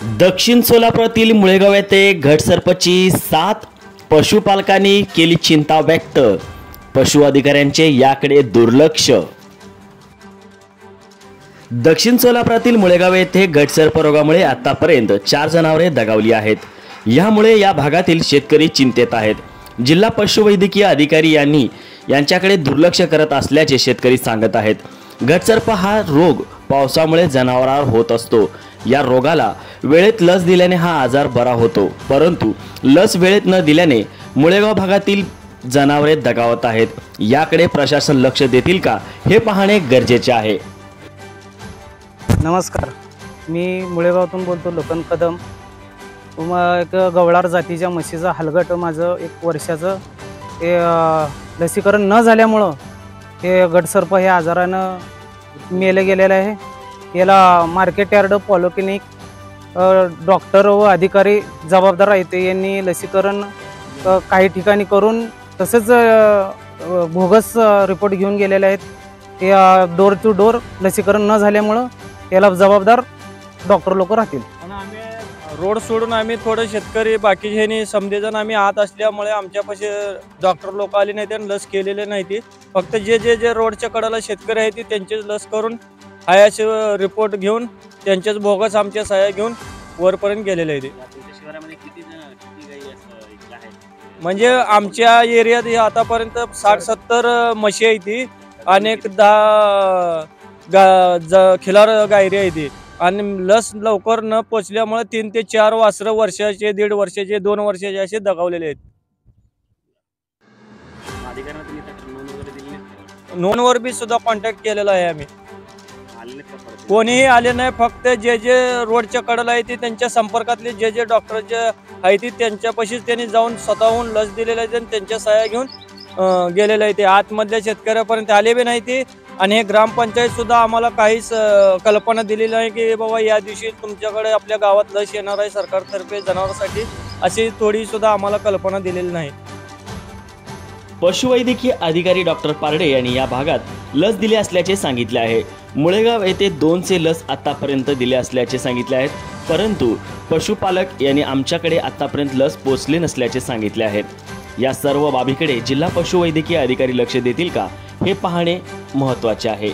दक्षिण सोलापुरातील मुळेगाव येथे घटसर्पची साथ, पशुपालकांनी केली चिंता व्यक्त, पशु अधिकाऱ्यांचे याकडे दुर्लक्ष। दक्षिण सोलापुरातील मुळेगाव येथे घटसर्प रोगामुळे आतापर्यंत 4 जनावरे दगावली आहेत। यामुळे या भागातील शेतकरी चिंतेत आहेत। जिल्हा पशुवैद्यकीय अधिकारी यांच्याकडे दुर्लक्ष करत असल्याचे शेतकरी सांगत आहेत। घटसर्प हा रोग पावसामुळे जनावरांवर होत असतो। या रोगाला वेळेत लस दिल्याने हा आजार बरा होतो, परंतु लस वेळेत न दिल्याने मुळेगाव भागातील जनावरे दगावत आहेत। याकडे प्रशासन लक्ष देतील का हे पाहणे गरजेचे आहे। नमस्कार, मी मुळेगावातून बोलतो, लोकन कदम। एक गवळार जातीच्या म्हशीचा हलगट माझं 1 वर्षाचं हे लसीकरण न झाल्यामुळं हे घटसर्प हे आजारानं मेले गेलेलं आहे। याला मार्केट यार्ड, पॉलिक्लिनिक, डॉक्टर व अधिकारी जबाबदार आहेत। यांनी लसीकरण काही ठिकाणी करून तसेच बोगस रिपोर्ट घेऊन गेलेले आहेत। ते डोर टू डोर लसीकरण न झाल्यामुळं याला जबाबदार डॉक्टर लोक राहतील। रोड सोडून आम्ही थोडं शेतकरी बाकीचे समजेजण आम्ही आत असल्यामुळे आमच्यापाशी डॉक्टर लोक आले नाही आणि लस केलेले नाही ती। फक्त जे रोडच्या कडेला शेतकरी आहेत त्यांचेच लस करून हायाचे रिपोर्ट घेऊन त्यांचेच बोगस आमच्या सह्या घेऊन वरपर्यंत गेलेले आहेत। म्हणजे आमच्या एरियात हे आतापर्यंत 60-70 म्हशी आहेत आणि 10 खिलार गायरी आहेत आणि लस लवकर न पोचल्यामुळे 3 ते 4 वासरं वर्षाचे, 1.5 वर्षाचे, 2 वर्षाचे असे दगावलेले आहेत। नोंदवर बी सुद्धा कॉन्टॅक्ट केलेला आहे आम्ही, कोणीही आले नाही। फक्त जे रोडच्या कडेला आहे त्यांच्या संपर्कातले जे डॉक्टरचे आहेत त्यांच्यापाशीच त्यांनी जाऊन स्वतःहून लस दिलेल्या आहेत आणि त्यांच्या सह्या घेऊन गेलेले आहे। ते आतमधल्या शेतकऱ्यापर्यंत आले बी नाही ते। आणि हे ग्रामपंचायत सुद्धा आम्हाला काहीच कल्पना दिलेली नाही की बाबा या दिवशी तुमच्याकडे आपल्या गावात लस येणार आहे सरकारतर्फे जनावरांसाठी, अशी थोडी सुद्धा आम्हाला कल्पना दिलेली नाही। पशुवैद्यकीय अधिकारी डॉक्टर पारडे यांनी या भागात लस दिली असल्याचे सांगितले आहे। मुळेगाव येथे 200 लस आतापर्यंत दिले असल्याचे सांगितले आहेत, परंतु पशुपालक यांनी आमच्याकडे आतापर्यंत लस पोहोचले नसल्याचे सांगितले आहेत। या सर्व बाबीकडे जिल्हा पशुवैद्यकीय अधिकारी लक्ष देतील का हे पाहणे महत्त्वाचे आहे।